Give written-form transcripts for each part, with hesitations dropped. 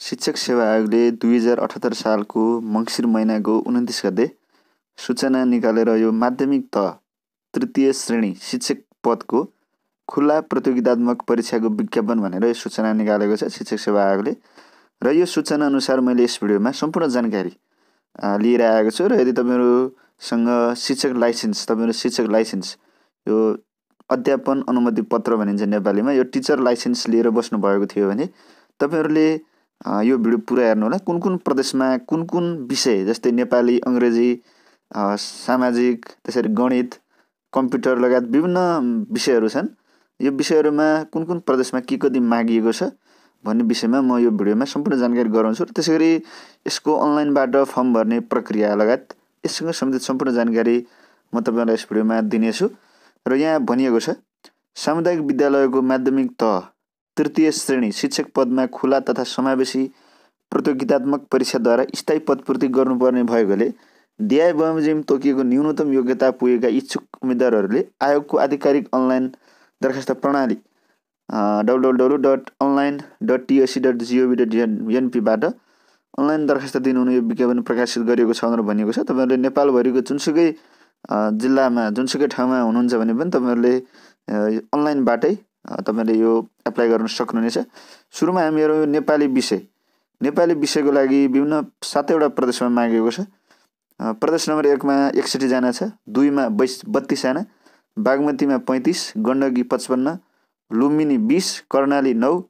शिक्षक सेवा आयोगले 2078 सालको मङ्सिर महिनाको 29 गते सूचना निकालेर यो माध्यमिक तह तृतीय श्रेणी शिक्षक पदको खुला प्रतियोगितात्मक परीक्षाको विज्ञापन भनेर यो सूचना निकालेको छ शिक्षक सेवा आयोगले। र यो सूचना अनुसार मैले यस भिडियोमा सम्पूर्ण जानकारी लिएर आएको छु। र यदि तपाईँहरूसँग शिक्षक लाइसेन्स यो अध्यापन अनुमति पत्र भनिन्छ नेपालीमा, यो टिचर लाइसेन्स लिएर बस्नुभएको थियो भने तपाईँहरूले यो भिडियो पुरा हेर्नु होला। कुन कुन प्रदेशमा कुन कुन विषय जस्तै नेपाली, अङ्ग्रेजी, सामाजिक, त्यसरी गणित, कम्प्युटर लगायत विभिन्न विषयहरू छन्। यो विषयहरूमा कुन कुन प्रदेशमा के कति मागिएको छ भन्ने विषयमा म यो भिडियोमा सम्पूर्ण जानकारी गराउँछु। र त्यसै गरी यसको अनलाइनबाट फर्म भर्ने प्रक्रिया लगायत यससँग सम्बन्धित सम्पूर्ण जानकारी म तपाईँलाई यस भिडियोमा दिनेछु। र यहाँ भनिएको छ, सामुदायिक विद्यालयको माध्यमिक तह तृतीय श्रेणी शिक्षक पदमा खुला तथा समावेशी प्रतियोगितात्मक परीक्षाद्वारा स्थायी पदपूर्ति गर्नुपर्ने भएकोले दिए बमोजिम तोकिएको न्यूनतम योग्यता पुगेका इच्छुक उम्मेदवारहरूले आयोगको आधिकारिक अनलाइन दरखास्त प्रणाली www.online.toc.gov.np बाट अनलाइन दरखास्त दिनुहुने यो विज्ञापन प्रकाशित गरिएको छ भनेर भनिएको छ। तपाईँहरूले नेपालभरिको जुनसुकै जिल्लामा जुनसुकै ठाउँमा हुनुहुन्छ भने पनि तपाईँहरूले अनलाइनबाटै तपाईँले यो एप्लाई गर्न सक्नुहुनेछ। सुरुमा हामीहरू नेपाली विषयको लागि विभिन्न 7वटा प्रदेशमा मागेको छ। प्रदेश नम्बर 1 मा 61 जना छ, 2 मा 32 जना, बागमतीमा 35, गण्डकी 55, लुम्बिनी 20, कर्णाली 9,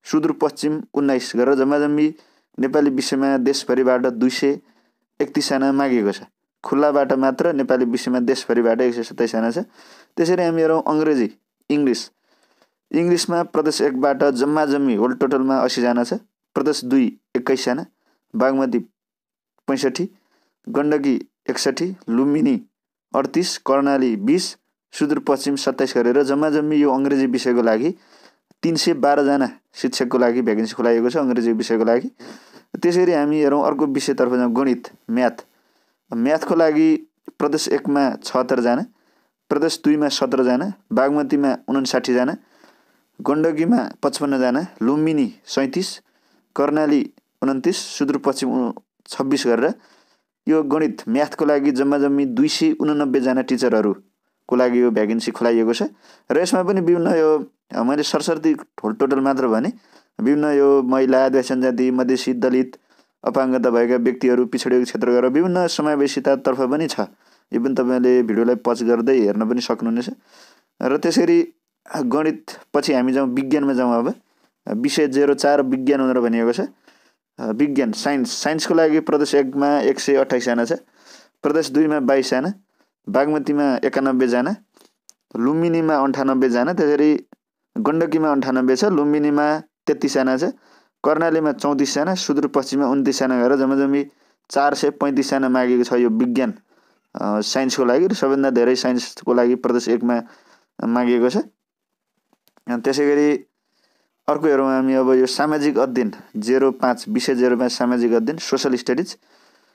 सुदूरपश्चिम 19 गरेर जम्माजम्मी नेपाली विषयमा देशभरिबाट 231 जना मागेको छ। खुल्लाबाट मात्र नेपाली विषयमा देशभरिबाट 127 जना छ। त्यसरी हामीहरू अङ्ग्रेजी इङ्ग्लिसमा प्रदेश 1 बाट जम्माजम्मी होल टोटलमा 80 जना छ। प्रदेश 2 21 जना, बागमती 65, गण्डकी 61, लुम्बिनी 38, कर्णाली 20, सुदूरपश्चिम 27 गरेर जम्माजम्मी यो अङ्ग्रेजी विषयको लागि 312 जना शिक्षकको लागि भ्याकेन्सी खुलाइएको छ अङ्ग्रेजी विषयको लागि। त्यसरी हामी हेरौँ अर्को विषयतर्फ जाउँ, गणित म्याथको लागि प्रदेश 1 मा 76 जना, प्रदेश 2 मा 17 जना, बागमतीमा 59 जना, गण्डकीमा 55 जना, लुम्बिनी 37, कर्णाली 29, सुदूरपश्चिम 26 गरेर यो गणित म्याथको लागि जम्माजम्मी 289 जना टिचरहरूको लागि यो भ्याकेन्सी खुलाइएको छ। र यसमा पनि विभिन्न यो मैले सरसर्ती टोटल मात्र भने विभिन्न यो महिला, आदिवासी जनजाति, मधेसी, दलित, अपाङ्गता भएका व्यक्तिहरू, पिछडिएको क्षेत्र गरेर विभिन्न समावेशितातर्फ पनि छ। यो पनि तपाईँले भिडियोलाई पज गर्दै हेर्न पनि सक्नुहुनेछ। र त्यसरी गणित पछि हामी जाउँ विज्ञानमा जाउँ। अब विषय 04 विज्ञान भनेर भनिएको छ। विज्ञान साइन्सको लागि प्रदेश 1 मा 128 जना छ, प्रदेश 2 मा 22 जना, बागमतीमा 91 जना, लुम्बिनीमा 98 जना, त्यसरी गण्डकीमा 98 छ, लुम्बिनीमा 33 जना छ, कर्णालीमा 34 जना, सुदूरपश्चिममा 29 जना गरेर जम्माजम्मी 435 जना मागेको छ यो विज्ञान साइन्सको लागि। र सबैभन्दा धेरै साइन्सको लागि प्रदेश 1 मा मागेको छ। त्यसै गरी अर्को हेरौँ हामी अब यो सामाजिक अध्ययन 05 विषय 05 सामाजिक अध्ययन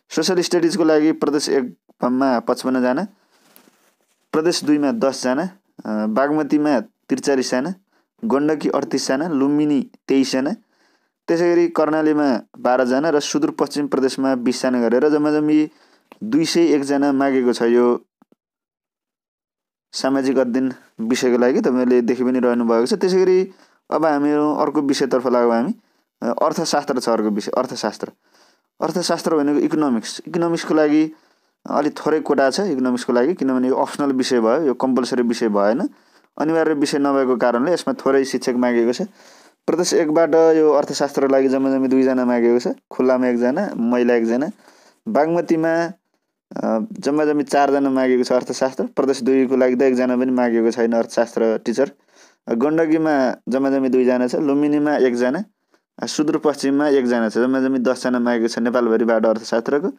सोसल स्टडिजको लागि प्रदेश 1 मा 55 जना, प्रदेश 2 मा 10 जना, बागमतीमा 43 जना, गण्डकी 38 जना, लुम्बिनी 23 जना, त्यसै गरी कर्णालीमा 12 जना र सुदूरपश्चिम प्रदेशमा 20 जना गरेर जम्माजम्मी 201 जना मागेको छ यो सामाजिक अध्ययन विषयको लागि। तपाईँहरूले देखि पनि रहनु भएको छ। त्यसै गरी अब हामीहरू अर्को विषयतर्फ लागौँ। हामी अर्थशास्त्र छ अर्को विषय, अर्थशास्त्र भनेको इकोनोमिक्सको लागि अलिक थोरै कोटा छ इकोनोमिक्सको लागि, किनभने यो अप्सनल विषय भयो, यो कम्पलसरी विषय भएन, अनिवार्य विषय नभएको कारणले यसमा थोरै शिक्षक मागेको छ। प्रदेश 1 बाट यो अर्थशास्त्रको लागि जम्माजम्मी 2 जना मागेको छ, खुल्लामा 1 जना, महिला 1 जना, बागमतीमा जम्माजम्मी 4 जना मागेको छ अर्थशास्त्र, प्रदेश 2 को लागि त 1 जना पनि मागेको छैन अर्थशास्त्र टिचर, गण्डकीमा जम्माजम्मी 2 जना छ, लुम्बिनीमा 1 जना, सुदूरपश्चिममा 1 जना छ, जम्माजम्मी 10 जना मागेको छ नेपालभरिबाट अर्थशास्त्रको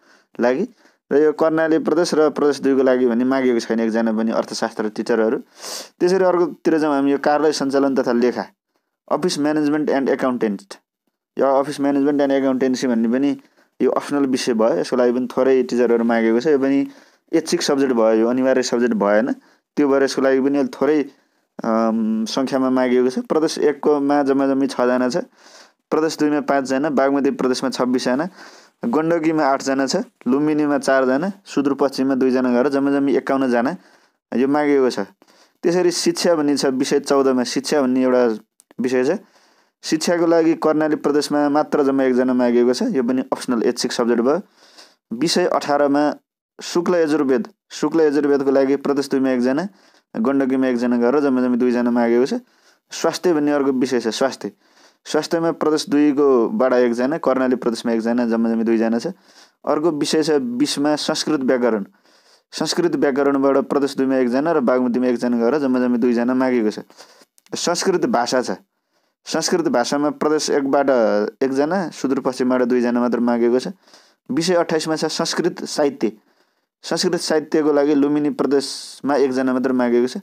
लागि। र यो कर्णाली प्रदेश र प्रदेश 2 को लागि भने मागेको छैन 1 जना पनि अर्थशास्त्र टिचरहरू। त्यसरी अर्कोतिर जाउँ हामी यो कार्यालय सञ्चालन तथा लेखा अफिस म्यानेजमेन्ट एन्ड एकाउन्टेन्ट, यो अफिस म्यानेजमेन्ट एन्ड एकाउन्टेन्सी भन्ने पनि यो अप्सनल विषय भयो, यसको लागि पनि थोरै टिचरहरू मागेको छ। यो पनि ऐच्छिक सब्जेक्ट भयो, यो अनिवार्य सब्जेक्ट भएन, त्यो भएर यसको लागि पनि थोरै सङ्ख्यामा मागिएको छ। प्रदेश 1 मा जम्माजम्मी 6 जना छ, प्रदेश 2 मा 5 जना, बागमती प्रदेशमा 26 जना, गण्डकीमा 8 जना छ, लुम्बिनीमा 4 जना, सुदूरपश्चिममा 2 जना गरेर जम्मा 51 जना यो मागेको छ। त्यसरी शिक्षा भन्ने छ विषय 14 मा शिक्षा भन्ने एउटा विषय छ। शिक्षाको लागि कर्णाली प्रदेशमा मात्र जम्मा 1 जना मागेको छ, यो पनि अप्सनल ऐच्छिक सब्जेक्ट भयो। विषय 18 मा शुक्ल यजुर्वेदको लागि प्रदेश 2 मा 1 जना, गण्डकीमा 1 जना गरेर जम्मा 2 जना मागेको छ। स्वास्थ्य भन्ने अर्को विषय छ, स्वास्थ्यमा प्रदेश 2 को बाट 1 जना, कर्णाली प्रदेशमा 1 जना, जम्मा 2 जना छ। अर्को विषय छ 20 मा संस्कृत व्याकरणबाट प्रदेश 2 मा 1 जना र बागमतीमा 1 जना गरेर जम्मा 2 जना मागेको छ। संस्कृत भाषा छ, संस्कृत भाषामा प्रदेश 1 बाट 1 जना, सुदूरपश्चिमबाट 2 जना मात्र मागेको छ। विषय 28 मा छ संस्कृत साहित्यको लागि लुम्बिनी प्रदेशमा 1 जना मात्र मागेको छ।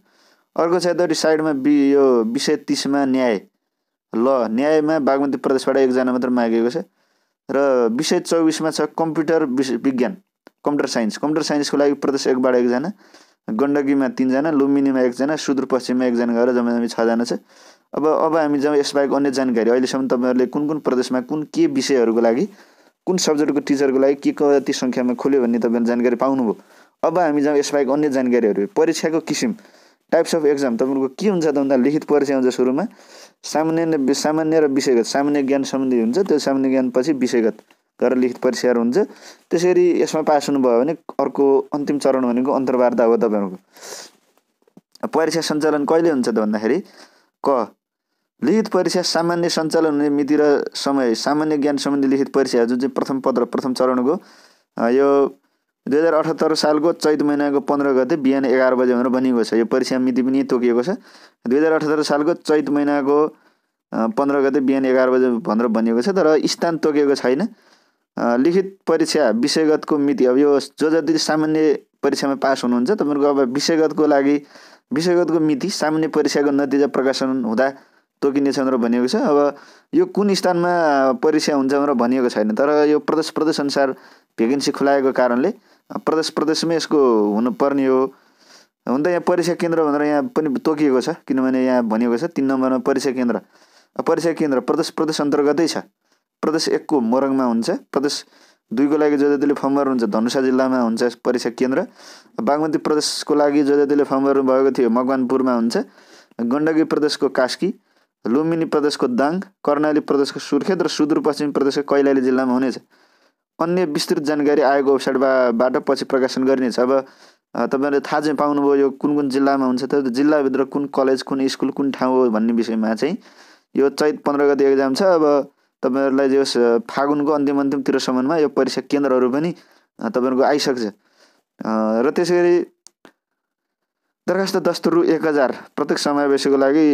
अर्को छ यतापट्टि साइडमा यो विषय 30 मा न्यायमा बागमती प्रदेशबाट 1 जना मात्र मागेको छ। र विषय 24 मा छ कम्प्युटर विज्ञान, कम्प्युटर साइन्सको लागि प्रदेश 1 बाट 1 जना, गण्डकीमा 3 जना, लुम्बिनीमा 1 जना, सुदूरपश्चिममा 1 जना गरेर जम्मा 6 जना छ। अब हामी जब यसबाहेक अन्य जानकारी अहिलेसम्म तपाईँहरूले कुन प्रदेशमा कुन के विषयहरूको लागि कुन सब्जेक्टको टिचरको लागि के कति सङ्ख्यामा खोल्यो भन्ने तपाईँहरूले जानकारी पाउनुभयो। अब हामी जब यसबाहेक अन्य जानकारीहरू परीक्षाको किसिम टाइप्स अफ एक्जाम तपाईँहरूको के हुन्छ त भन्दा लिखित परीक्षा हुन्छ सुरुमा, सामान्य र विषयगत, सामान्य ज्ञान सम्बन्धी हुन्छ, त्यो सामान्य ज्ञान पछि विषयगत गरेर लिखित परीक्षाहरू हुन्छ। त्यसरी यसमा पास हुनुभयो भने अर्को अन्तिम चरण भनेको अन्तर्वार्ता हो। तपाईँहरूको परीक्षा सञ्चालन कहिले हुन्छ त भन्दाखेरि लिखित परीक्षा सामान्य सञ्चालन हुने मिति र समय, सामान्य ज्ञान सम्बन्धी लिखित परीक्षा जुन चाहिँ प्रथम पद र प्रथम चरणको यो 2078 सालको चैत महिनाको 15 गते बिहान 11 बजे भनेर भनिएको छ। यो परीक्षा मिति पनि तोकिएको छ, 2078 सालको चैत महिनाको 15 गते बिहान 11 बजे भनेर भनिएको छ, तर स्थान तोकिएको छैन। लिखित परीक्षा विषयगतको मिति अब यो जति सामान्य परीक्षामा पास हुनुहुन्छ तपाईँहरूको अब विषयगतको मिति सामान्य परीक्षाको नतिजा प्रकाशन हुँदा तोकिनेछ भनेर भनिएको छ। अब यो कुन स्थानमा परीक्षा हुन्छ भनेर भनिएको छैन, तर यो प्रदेश अनुसार भ्याकेन्सी खुलाएको कारणले प्रदेशमै यसको हुनुपर्ने हो। हुन त यहाँ परीक्षा केन्द्र भनेर यहाँ पनि तोकिएको छ, किनभने यहाँ भनिएको छ 3 नम्बरमा परीक्षा केन्द्र प्रदेश अन्तर्गतै छ। प्रदेश 1 को मोरङमा हुन्छ, प्रदेश 2 को लागि जो जतिले फर्म भर्नुहुन्छ धनुषा जिल्लामा हुन्छ परीक्षा केन्द्र, बागमती प्रदेशको लागि जो जतिले फर्म भर्नु भएको थियो मकवानपुरमा हुन्छ, गण्डकी प्रदेशको कास्की, लुम्बिनी प्रदेशको दाङ, कर्णाली प्रदेशको सुर्खेत र सुदूरपश्चिम प्रदेशको कैलाली जिल्लामा हुनेछ। अन्य विस्तृत जानकारी आयोगको वेबसाइटबाट पछि प्रकाशन गरिनेछ। अब तपाईँहरूले थाहा चाहिँ पाउनुभयो यो कुन जिल्लामा हुन्छ, त जिल्लाभित्र कुन कलेज, कुन स्कुल, कुन ठाउँ हो भन्ने विषयमा चाहिँ यो चैत 15 गते एक्जाम छ। अब तपाईँहरूलाई जो फागुनको अन्तिमतिरसम्ममा यो परीक्षा केन्द्रहरू पनि तपाईँहरूको आइसक्छ। र त्यसरी दरखास्त दस्तुर रु 1000 प्रत्येक समावेशीको लागि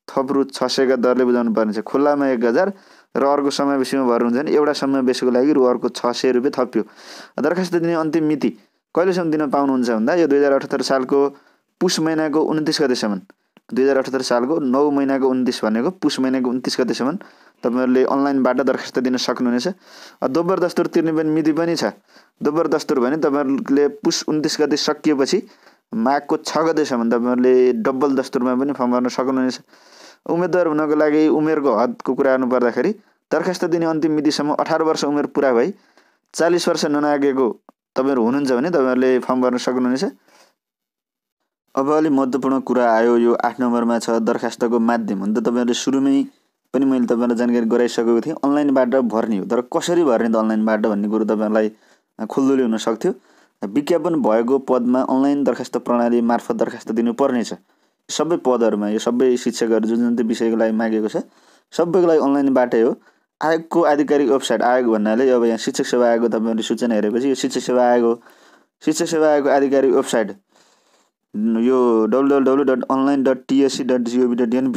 थप रु 600 का दरले बुझाउनु पर्नेछ। खुल्लामा 1000 र अर्को समावेशीमा भर्नुहुन्छ भने एउटा समावेशीको लागि रु अर्को 600 रुपियाँ थप्यो। दरखास्त दिने अन्तिम मिति कहिलेसम्म दिन पाउनुहुन्छ भन्दा यो 2078 सालको पुष महिनाको 29 गतेसम्म, 2078 सालको 9 महिनाको 29 भनेको पुष महिनाको 29 गतेसम्म तपाईँहरूले अनलाइनबाट दरखास्त दिन सक्नुहुनेछ। दोब्बर दस्तुर तिर्ने पनि मिति पनि छ। दोब्बर दस्तुर भने तपाईँहरूले पुष 29 गते सकिएपछि माघको 6 गतेसम्म तपाईँहरूले डबल दस्तुरमा पनि फर्म भर्न सक्नुहुनेछ। उम्मेदवार हुनको लागि उमेरको हदको कुरा गर्नु पर्दाखेरि दरखास्त दिने अन्तिम मितिसम्म 18 वर्ष उमेर पुरा भई 40 वर्ष ननागेको तपाईँहरू हुनुहुन्छ भने तपाईँहरूले फर्म भर्न सक्नुहुनेछ। अब अलि महत्त्वपूर्ण कुरा आयो, यो 8 नम्बरमा छ दरखास्तको माध्यम। हुन त तपाईँहरूले सुरुमै पनि मैले तपाईँहरूलाई जानकारी गराइसकेको थिएँ, अनलाइनबाट भर्ने हो। तर कसरी भर्ने त अनलाइनबाट भन्ने कुरो तपाईँहरूलाई खुल्दुली हुन सक्थ्यो। विज्ञापन भएको पदमा अनलाइन दरखास्त प्रणाली मार्फत दरखास्त दिनुपर्ने छ। सबै पदहरूमा यो सबै शिक्षकहरू जुन जुन विषयको लागि मागेको छ सबैको लागि अनलाइनबाटै हो। आयोगको आधिकारिक वेबसाइट, आयोग भन्नाले अब यहाँ शिक्षक सेवा आयोगको तपाईँहरूले सूचना हेरेपछि यो शिक्षक सेवा आयोगको आधिकारिक वेबसाइट यो www.online.tsc.gov.np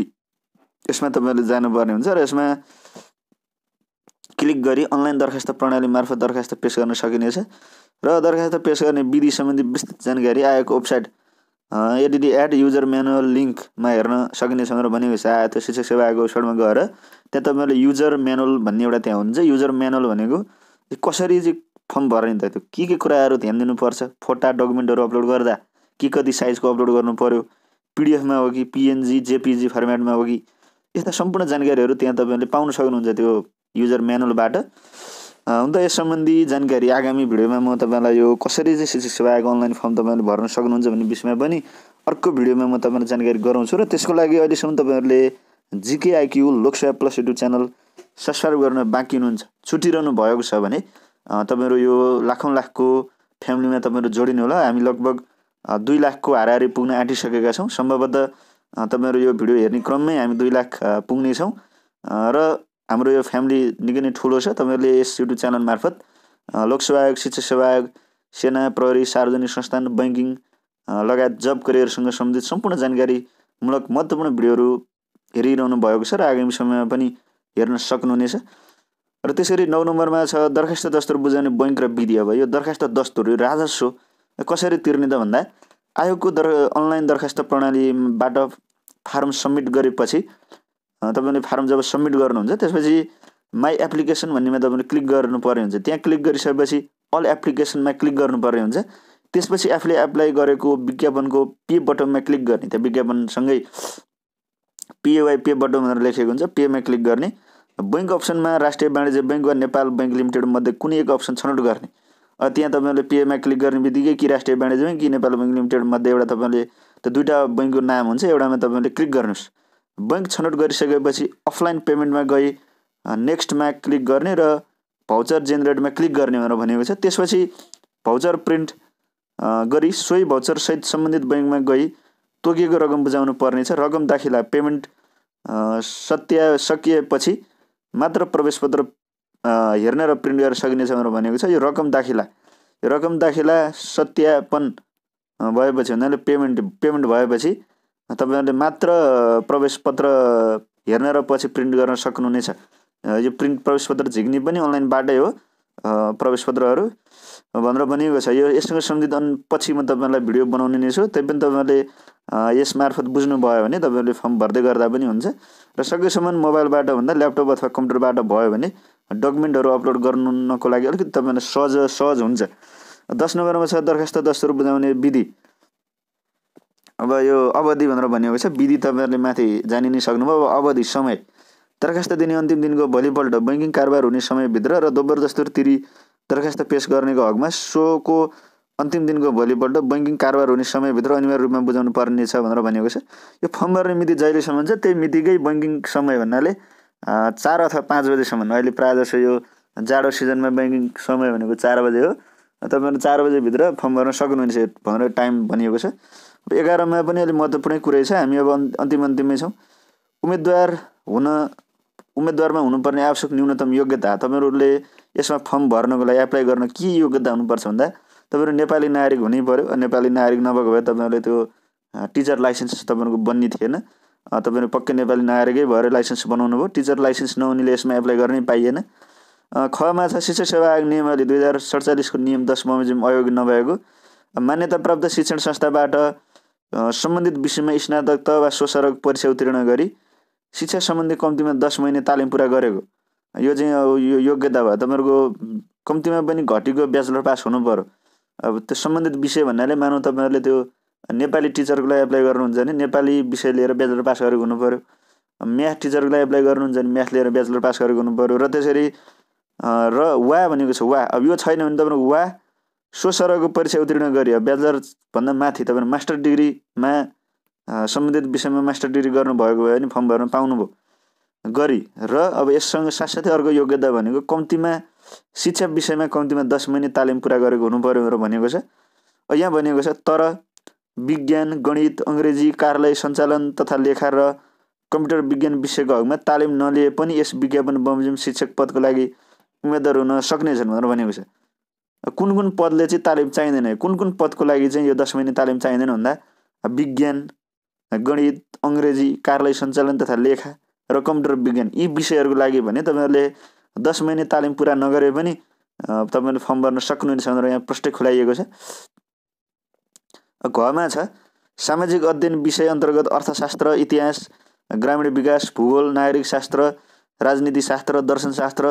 यसमा तपाईँहरूले जानुपर्ने हुन्छ र यसमा क्लिक गरी अनलाइन दरखास्त प्रणाली मार्फत दरखास्त पेश गर्न सकिनेछ। र दरखास्त पेश गर्ने विधि सम्बन्धी विस्तृत जानकारी आयोगको वेबसाइट एडिडी युजर म्यानुअल लिङ्कमा हेर्न सकिनेछ भनेर भनेको छ। त्यो शिक्षक सेवा आयोगको वेबसाइटमा गएर त्यहाँ तपाईँहरूले युजर म्यानुअल भन्ने एउटा त्यहाँ हुन्छ। युजर म्यानुअल भनेको कसरी चाहिँ फर्म भर्ने त, त्यो के कुराहरू ध्यान दिनुपर्छ, फोटा डकुमेन्टहरू अपलोड गर्दा के कति साइजको अपलोड गर्नु पर्यो, पिडिएफमा हो कि पिएनजी जेपिजी फर्मेटमा हो कि, यस्ता सम्पूर्ण जानकारीहरू त्यहाँ तपाईँले पाउन सक्नुहुन्छ त्यो युजर म्यानुअलबाट। हुन त यस सम्बन्धी जानकारी आगामी भिडियोमा म तपाईँलाई यो कसरी चाहिँ शिक्षक सेवा आयोगको अनलाइन फर्म तपाईँले भर्न सक्नुहुन्छ भन्ने विषयमा पनि अर्को भिडियोमा म तपाईँलाई जानकारी गराउँछु। र त्यसको लागि अहिलेसम्म तपाईँहरूले GK IQ Loksewa plus YouTube channel subscribe गर्न बाँकी हुनुहुन्छ, छुटिरहनु भएको छ भने तपाईँहरू यो लाखौँ-लाखको फ्यामिलीमा तपाईँहरू जोडिनु होला। हामी लगभग 2 लाखको हाराहारी पुग्न आँटिसकेका छौँ। सम्भवतः तपाईँहरू यो भिडियो हेर्ने क्रममै हामी 2 लाख पुग्नेछौँ र हाम्रो यो फ्यामिली निकै नै ठुलो छ। तपाईँहरूले यस युट्युब च्यानल मार्फत लोकसेवा आयोग, शिक्षक सेवा आयोग, सेना, प्रहरी, सार्वजनिक संस्थान, बैङ्किङ लगायत जब करियरसँग सम्बन्धित सम्पूर्ण जानकारीमूलक महत्त्वपूर्ण भिडियोहरू हेरिरहनु भएको छ र आगामी समयमा पनि हेर्न सक्नुहुनेछ। र त्यसरी 9 नम्बरमा छ दरखास्त दस्तुर बुझाउने बैङ्क र विधि। अब यो दरखास्त दस्तुर राजस्व कसरी तिर्ने त भन्दा आयोगको अनलाइन दरखास्त प्रणालीबाट फारम सबमिट गरेपछि तपाईँले फारम जब सबमिट गर्नुहुन्छ त्यसपछि माई एप्लिकेसन भन्नेमा तपाईँले क्लिक गर्नुपर्ने हुन्छ। त्यहाँ क्लिक गरिसकेपछि अल एप्लिकेसनमा क्लिक गर्नुपर्ने हुन्छ। त्यसपछि आफूले एप्लाई गरेको विज्ञापनको पे बटनमा क्लिक गर्ने। त्यो विज्ञापनसँगै पिएवाई पे बटन भनेर लेखेको हुन्छ, पेमा क्लिक गर्ने। बैङ्क अप्सनमा राष्ट्रिय वाणिज्य बैङ्क वा नेपाल बैङ्क लिमिटेड मध्ये कुनै एक अप्सन छनौट गर्ने। त्यहाँ तपाईँले पेमा क्लिक गर्ने बित्तिकै कि राष्ट्रिय वाणिज्य बैङ्क कि नेपाल बैङ्क लिमिटेड मध्ये एउटा तपाईँले त्यो दुईवटा बैङ्कको नाम हुन्छ, एउटामा तपाईँले क्लिक गर्नुहोस्। बैङ्क छनौट गरिसकेपछि अफलाइन पेमेन्टमा गई नेक्स्टमा क्लिक गर्ने र भाउचर जेनेरेटमा क्लिक गर्ने भनेर भनेको छ। त्यसपछि भाउचर प्रिन्ट गरी सोही भाउचरसहित सम्बन्धित बैङ्कमा गई तोकिएको रकम बुझाउनु पर्नेछ। रकम दाखिला पेमेन्ट सकिएपछि मात्र प्रवेशपत्र हेर्न र प्रिन्ट गर्न सकिनेछ भनेर भनेको छ। यो रकम दाखिला सत्यापन भएपछि भन्नाले पेमेन्ट भएपछि तपाईँहरूले मात्र प्रवेशपत्र हेर्न र पछि प्रिन्ट गर्न सक्नुहुनेछ। यो प्रवेशपत्र झिक्ने पनि अनलाइनबाटै हो प्रवेशपत्रहरू भनेर भनिएको छ। यो यससँग सम्बन्धित पछि म तपाईँलाई भिडियो बनाउने नै छु। त्यही पनि तपाईँहरूले यस मार्फत बुझ्नुभयो भने तपाईँहरूले फर्म भर्दै गर्दा पनि हुन्छ। र सकेसम्म मोबाइलबाट भन्दा ल्यापटप अथवा कम्प्युटरबाट भयो भने डकुमेन्टहरू अपलोड गर्नको लागि अलिकति तपाईँलाई सहज हुन्छ। 10 नम्बरमा छ दरखास्त दस्तुर बुझाउने विधि। अब यो अवधि भनेर भनिएको छ। विधि तपाईँहरूले माथि जानि नै सक्नुभयो। अब अवधि समय दरखास्त दिने अन्तिम दिनको भोलिपल्ट बैङ्किङ कारोबार हुने समयभित्र र दोब्बर दस्तुर तिरी दरखास्त पेश गर्नेको हकमा सोको अन्तिम दिनको भोलिपल्ट बैङ्किङ कारोबार हुने समयभित्र अनिवार्य रूपमा बुझाउनु पर्नेछ भनेर भनेको छ। यो फर्म भर्ने मिति जहिलेसम्म हुन्छ त्यही मितिकै बैङ्किङ समय भन्नाले 4 अथवा 5 बजेसम्म। अहिले प्रायः जसो यो जाडो सिजनमा बैङ्किङ समय भनेको 4 बजे हो। तपाईँहरू 4 बजेभित्र फर्म भर्न सक्नुहुनेछ भनेर टाइम भनिएको छ। 11मा पनि अलिक महत्त्वपूर्ण कुरै छ। हामी अब अन्तिममै छौँ। उम्मेदवारमा हुनुपर्ने आवश्यक न्यूनतम योग्यता। तपाईँहरूले यसमा फर्म भर्नको लागि एप्लाई गर्न के योग्यता हुनुपर्छ भन्दा तपाईँहरू नेपाली नागरिक हुनै पर्यो। नेपाली नागरिक नभएको भए तपाईँहरूले त्यो टिचर लाइसेन्स तपाईँहरूको बन्ने थिएन। तपाईँहरू पक्कै नेपाली नागरिकै भएर लाइसेन्स बनाउनु भयो। टिचर लाइसेन्स नहुनेले यसमा एप्लाई गर्नै पाइएन। खमा छ शिक्षक सेवा आयोग नियमावली 2047 को नियम 10 बमोजिम अयोग्य नभएको। मान्यता प्राप्त शिक्षण संस्थाबाट सम्बन्धित विषयमा स्नातक वा स्वसरक परीक्षा उत्तीर्ण गरी शिक्षा सम्बन्धी कम्तीमा 10 महिने तालिम पुरा गरेको। यो चाहिँ यो योग्यता भयो। तपाईँहरूको कम्तीमा पनि घटीको ब्याचलर पास हुनु पर्यो। अब त्यो सम्बन्धित विषय भन्नाले मानौँ तपाईँहरूले त्यो नेपाली टिचरको लागि एप्लाई गर्नुहुन्छ भने नेपाली विषय लिएर ब्याचलर पास गरेको हुनु पर्यो। म्याथ टिचरको लागि एप्लाई गर्नुहुन्छ भने म्याथ लिएर ब्याचलर पास गरेको हुनु पर्यो। र त्यसरी र वा भनेको छ वा। अब यो छैन भने तपाईँको वा स्वसरको परीक्षा उत्तीर्ण गरी ब्याचलरभन्दा माथि तपाईँले मास्टर डिग्रीमा सम्बन्धित विषयमा मास्टर डिग्री गर्नुभएको भए पनि फर्म भर्न पाउनुभयो गरी। र अब यससँग साथसाथै अर्को योग्यता भनेको कम्तीमा शिक्षा विषयमा कम्तीमा 10 महिने तालिम पुरा गरेको हुनु पर्यो भनेर भनेको छ। यहाँ भनेको छ तर विज्ञान, गणित, अङ्ग्रेजी, कार्यालय सञ्चालन तथा लेखा र कम्प्युटर विज्ञान विषयको हकमा तालिम नलिए पनि यस विज्ञापन बमोजिम शिक्षक पदको लागि उम्मेदवार हुन सक्नेछन् भनेर भनेको छ। कुन पदले चाहिँ तालिम चाहिँदैन, कुन पदको लागि चाहिँ यो 10 महिने तालिम चाहिँदैन भन्दा विज्ञान, गणित, अङ्ग्रेजी, कार्यालय सञ्चालन तथा लेखा र कम्प्युटर विज्ञान यी विषयहरूको लागि भने तपाईँहरूले 10 महिने तालिम पुरा नगरे पनि तपाईँहरूले फर्म भर्न सक्नुहुनेछ भनेर यहाँ प्रष्टै खुलाइएको छ। घमा छ सामाजिक अध्ययन विषय अन्तर्गत अर्थशास्त्र, इतिहास, ग्रामीण विकास, भूगोल, नागरिक शास्त्र, राजनीति शास्त्र, दर्शनशास्त्र,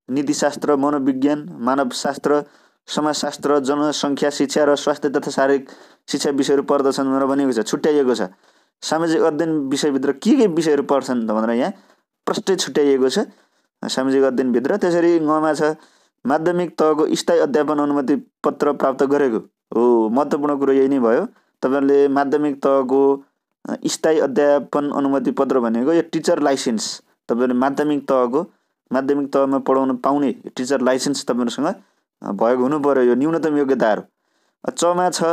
नीतिशास्त्र, मनोविज्ञान, मानवशास्त्र, समाजशास्त्र, जनसङ्ख्या, शिक्षा र स्वास्थ्य तथा शारीरिक शिक्षा विषयहरू पर्दछन् भनेर भनेको छ। छुट्याइएको छ। सामाजिक अध्ययन विषयभित्र के विषयहरू पढ्छन् भनेर यहाँ प्रष्टै छुट्याइएको छ सामाजिक अध्ययनभित्र। त्यसरी ङमा छ माध्यमिक तहको स्थायी अध्यापन अनुमति पत्र प्राप्त गरेको हो। महत्त्वपूर्ण कुरो यही नै भयो। तपाईँहरूले माध्यमिक तहको स्थायी अध्यापन अनुमति पत्र भनेको यो टिचर लाइसेन्स, तपाईँहरूले माध्यमिक तहमा पढाउन पाउने टिचर लाइसेन्स तपाईँहरूसँग भएको हुनु पर्यो। यो न्यूनतम योग्यताहरू। चमा छ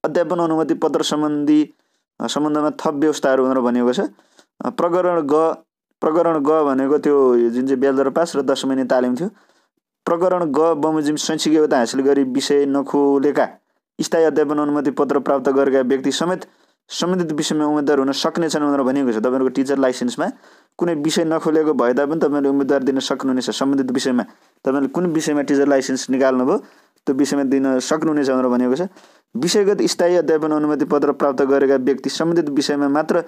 अध्यापन अनुमति पत्र सम्बन्धमा थप व्यवस्थाहरू भनेर भनिएको छ। प्रकरण ग भनेको त्यो जुन चाहिँ ब्याचलर पास र 10 महिने तालिम थियो। प्रकरण ग बमोजिम शैक्षिक योग्यता हासिल गरी विषय नखोलेका स्थायी अध्यापन अनुमति पत्र प्राप्त गरेका व्यक्ति समेत सम्बन्धित विषयमा उम्मेदवार हुन सक्नेछन् भनेर भनिएको छ। तपाईँहरूको टिचर लाइसेन्समा कुनै विषय नखोलेको भए तापनि तपाईँले उम्मेदवार दिन सक्नुहुनेछ। सम्बन्धित विषयमा तपाईँले कुन विषयमा टिचर लाइसेन्स निकाल्नुभयो त्यो विषयमा दिन सक्नुहुनेछ भनेर भनिएको छ। विषयगत स्थायी अध्यापन अनुमति पत्र प्राप्त गरेका व्यक्ति सम्बन्धित विषयमा मात्र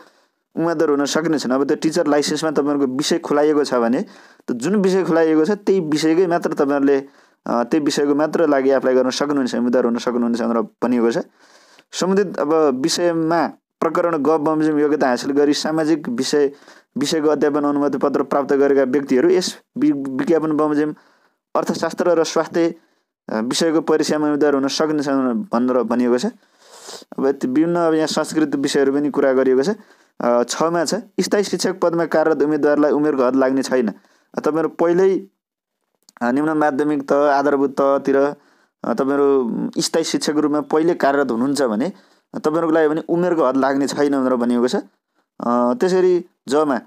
उम्मेदवार हुन सक्नेछन्। अब त्यो टिचर लाइसेन्समा तपाईँहरूको विषय खुलाइएको छ भने त्यो जुन विषय खुलाइएको छ त्यही विषयकै मात्र तपाईँहरूले त्यही विषयको मात्र लागि एप्लाई गर्न सक्नुहुनेछ, उम्मेदवार हुन सक्नुहुनेछ भनेर भनिएको छ। सम्बन्धित अब विषयमा प्रकरण ग बमोजिम योग्यता हासिल गरी सामाजिक विषयको अध्यापन अनुमति पत्र प्राप्त गरेका व्यक्तिहरू यस विज्ञापन बमोजिम अर्थशास्त्र र स्वास्थ्य विषयको परीक्षामा उम्मेदवार हुन सक्नेछन् भनेर भनिएको छ। अब विभिन्न अब यहाँ संस्कृत विषयहरू पनि कुरा गरिएको छ। 6मा छ स्थायी शिक्षक पदमा कार्यरत उम्मेदवारलाई उमेरको हद लाग्ने छैन। तपाईँहरू पहिल्यै निम्न माध्यमिक तह आधारभूत तहतिर तपाईँहरू स्थायी शिक्षकको रूपमा पहिले कार्यरत हुनुहुन्छ भने तपाईँहरूको लागि भने उमेरको हद लाग्ने छैन भनेर भनिएको छ। त्यसरी जमा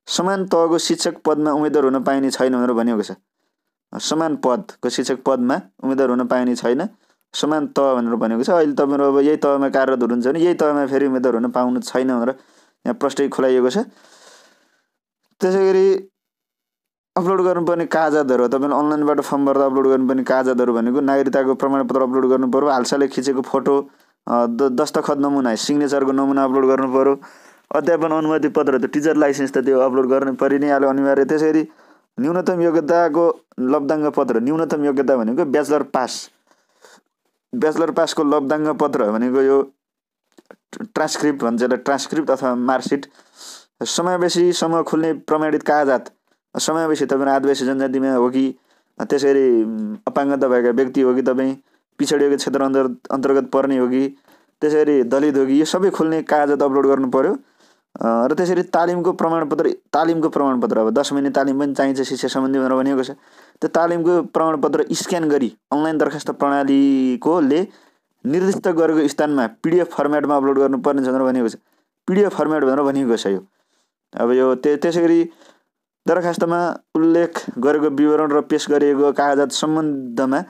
समान तहको शिक्षक पदमा उम्मेदवार हुन पाइने छैन भनेर भनिएको छ। समान पदको शिक्षक पदमा उम्मेदवार हुन पाइने छैन, समान तह भनेर भनेको छ। अहिले तपाईँहरू अब यही तहमा कार्यरत हुनुहुन्छ भने यही तहमा फेरि उम्मेदवार हुन पाउनु छैन भनेर यहाँ प्रष्टै खुलाइएको छ। त्यसै गरी अपलोड गर्नुपर्ने कागजातहरू, तपाईँले अनलाइनबाट फर्म भर्दा अपलोड गर्नुपर्ने कागजातहरू भनेको नागरिकताको प्रमाणपत्र अपलोड गर्नु पर्यो, हालसालै खिचेको फोटो, दस्तखत नमुना, सिग्नेचरको नमुना अपलोड गर्नु पर्यो, अध्यापन अनुमति पत्र त्यो टिचर लाइसेन्स त त्यो अपलोड गर्न परि नै हाल्यो अनिवार्य। त्यसरी न्यूनतम योग्यताको लब्धाङ्ग पत्र, न्यूनतम योग्यता भनेको ब्याचलर पासको लब्धाङ्ग पत्र भनेको यो ट्रान्सक्रिप्ट भन्छ, यसलाई ट्रान्सक्रिप्ट अथवा मार्कसिट। समावेशीसम्म खुल्ने प्रमाणित कागजात, समावेशी तपाईँ आदिवासी जनजातिमा हो कि त्यसरी अपाङ्गता भएका व्यक्ति हो कि तपाईँ पिछडिएको क्षेत्र अन्तर्गत पर्ने हो कि त्यसरी दलित हो कि यो सबै खुल्ने कागजात अपलोड गर्नु पर्यो। र त्यसरी तालिमको प्रमाणपत्र अब 10 महिने तालिम पनि चाहिन्छ शिक्षा सम्बन्धी भनेर भनिएको छ। त्यो तालिमको प्रमाणपत्र स्क्यान गरी अनलाइन दरखास्त प्रणालीकोले निर्दिष्ट गरेको स्थानमा PDF फर्मेटमा अपलोड गर्नुपर्ने भनेर भनिएको छ। PDF फर्मेट भनेर भनिएको छ यो। अब यो त्यसै गरी दरखास्तमा उल्लेख गरेको विवरण र पेश गरिएको कागजात सम्बन्धमा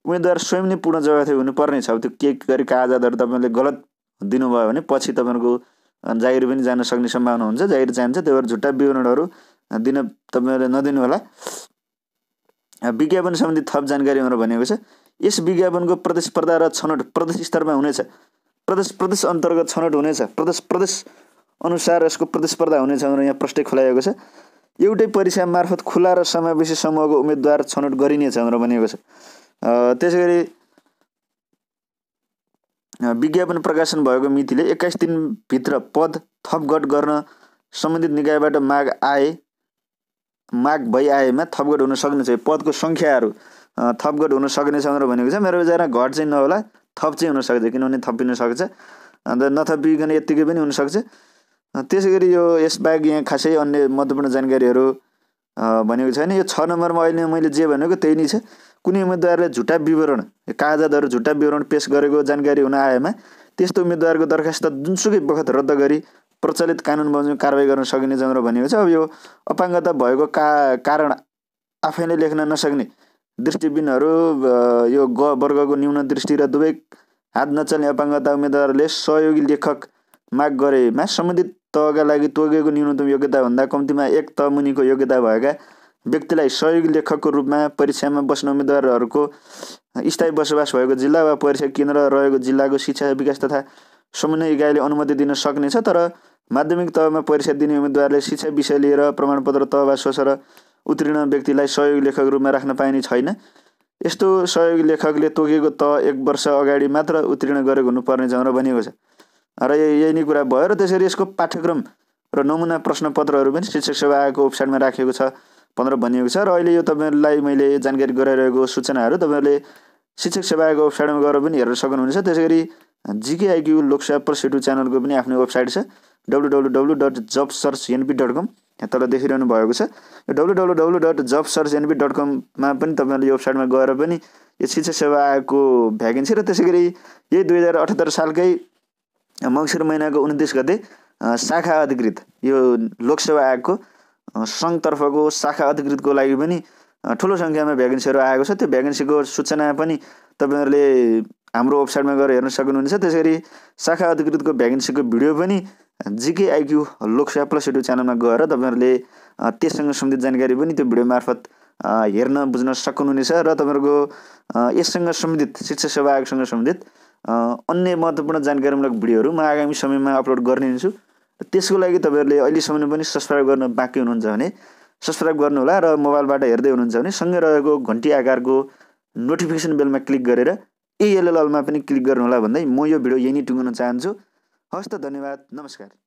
उम्मेदवार स्वयं नै पूर्ण जवाफदेही हुनुपर्ने छ। अब त्यो के गरी कागजातहरू तपाईँले गलत दिनुभयो भने पछि तपाईँहरूको जागिर पनि जान सक्ने सम्भावना हुन्छ, जागिर जान्छ। त्यही भएर झुट्टा विवरणहरू दिन तपाईँले नदिनु होला। विज्ञापन सम्बन्धी थप जानकारी भनेर भनेको छ। यस विज्ञापनको प्रतिस्पर्धा र छनौट प्रदेश स्तरमा हुनेछ। प्रदेश अन्तर्गत छनौट हुनेछ। प्रदेश अनुसार यसको प्रतिस्पर्धा हुनेछ भनेर यहाँ प्रष्टै खुलाइएको छ। एउटै परीक्षा मार्फत खुला र समावेशी समूहको उम्मेदवार छनौट गरिनेछ भनेर भनिएको छ। त्यसै गरी विज्ञापन प्रकाशन भएको मितिले 21 दिनभित्र पद थपघट गर्न सम्बन्धित निकायबाट माग भइआएमा थपघट हुन सक्नेछ। पदको सङ्ख्याहरू थपघट हुन सक्नेछ भनेर भनेको छ। मेरो विचारमा घट चाहिँ नहोला, थप चाहिँ हुनसक्छ, किनभने थपिन सक्छ, अन्त नथपिकन यत्तिकै पनि हुनसक्छ। त्यसै गरी यो यसबाहेक यहाँ खासै अन्य महत्त्वपूर्ण जानकारीहरू भनेको छैन। यो 6 नम्बरमा अहिले मैले जे भनेको त्यही नै छ। कुनै उम्मेदवारले झुटा विवरण, कागजातहरू झुटा विवरण पेश गरेको जानकारी हुन आएमा त्यस्तो उम्मेदवारको दरखास्त जुनसुकै बखत रद्द गरी प्रचलित कानुन बमोजिम कारबाही गर्न सकिने भनेर भनिएको छ। अब यो अपाङ्गता भएको कारण आफैले लेख्न नसक्ने दृष्टिबिनहरू, यो ग वर्गको न्यून दृष्टि र दुवै हात नचल्ने अपाङ्गता उम्मेदवारले सहयोगी लेखक माग गरेमा सम्बन्धित तहका लागि तोकेको न्यूनतम योग्यताभन्दा कम्तीमा 1 तह मुनिको योग्यता भएका व्यक्तिलाई सहयोगी लेखकको रूपमा परीक्षामा बस्ने उम्मेदवारहरूको स्थायी बसोबास भएको जिल्ला वा परीक्षा केन्द्र रहेको जिल्लाको शिक्षा विकास तथा समन्वय इकाइले अनुमति दिन सक्नेछ। तर माध्यमिक तहमा परीक्षा दिने उम्मेदवारले शिक्षा विषय लिएर प्रमाणपत्र तह वा सोसेर उत्तीर्ण व्यक्तिलाई सहयोगी लेखक रूपमा राख्न पाइने छैन। यस्तो सहयोगी लेखकले तोकेको तह 1 वर्ष अगाडि मात्र उत्तीर्ण गरेको हुनुपर्ने भनेर भनिएको छ। र यही नै कुरा भयो। र त्यसरी यसको पाठ्यक्रम र नमुना प्रश्नपत्रहरू पनि शिक्षक सेवा आयोगको वेबसाइटमा राखेको छ भनेर भनिएको छ। र अहिले यो तपाईँहरूलाई मैले जानकारी गराइरहेको सूचनाहरू तपाईँहरूले शिक्षक सेवा आयोगको वेबसाइटमा गएर पनि हेर्न सक्नुहुनेछ। त्यसै गरी GKIQ लोकसेवा प्लस युट्युब च्यानलको पनि आफ्नो वेबसाइट छ www.jobsearchnp.com, यहाँ तल देखिरहनु भएको छ। यो www.jobsearchnp.com मा पनि तपाईँहरूले यो वेबसाइटमा गएर पनि यो शिक्षक सेवा आयोगको भ्याकेन्सी र त्यसै गरी यही 2078 सालकै मङ्सिर महिनाको 29 गते शाखा अधिकृत यो लोकसेवा आयोगको सङ्घतर्फको शाखा अधिकृतको लागि पनि ठुलो सङ्ख्यामा भ्याकेन्सीहरू आएको छ। त्यो भ्याकेन्सीको सूचना पनि तपाईँहरूले हाम्रो वेबसाइटमा गएर हेर्न सक्नुहुनेछ। त्यसै गरी शाखा अधिकृतको भ्याकेन्सीको भिडियो पनि GKIQ लोकसेवा प्लस युट्युब च्यानलमा गएर तपाईँहरूले त्यससँग सम्बन्धित जानकारी पनि त्यो भिडियो मार्फत हेर्न बुझ्न सक्नुहुनेछ। र तपाईँहरूको यससँग सम्बन्धित शिक्षा सेवा आयोगसँग सम्बन्धित अन्य महत्त्वपूर्ण जानकारीमूलक भिडियोहरू म आगामी समयमा अपलोड गर्ने हुन्छु। त्यसको लागि तपाईँहरूले अहिलेसम्म पनि सब्सक्राइब गर्न बाँकी हुनुहुन्छ भने सब्सक्राइब गर्नुहोला र मोबाइलबाट हेर्दै हुनुहुन्छ भने सँगै रहेको घन्टी आकारको नोटिफिकेसन बेलमा क्लिक गरेर ALL मा पनि क्लिक गर्नुहोला भन्दै म यो भिडियो यही नै टुङ्गाउन चाहन्छु। हवस् त, धन्यवाद, नमस्कार।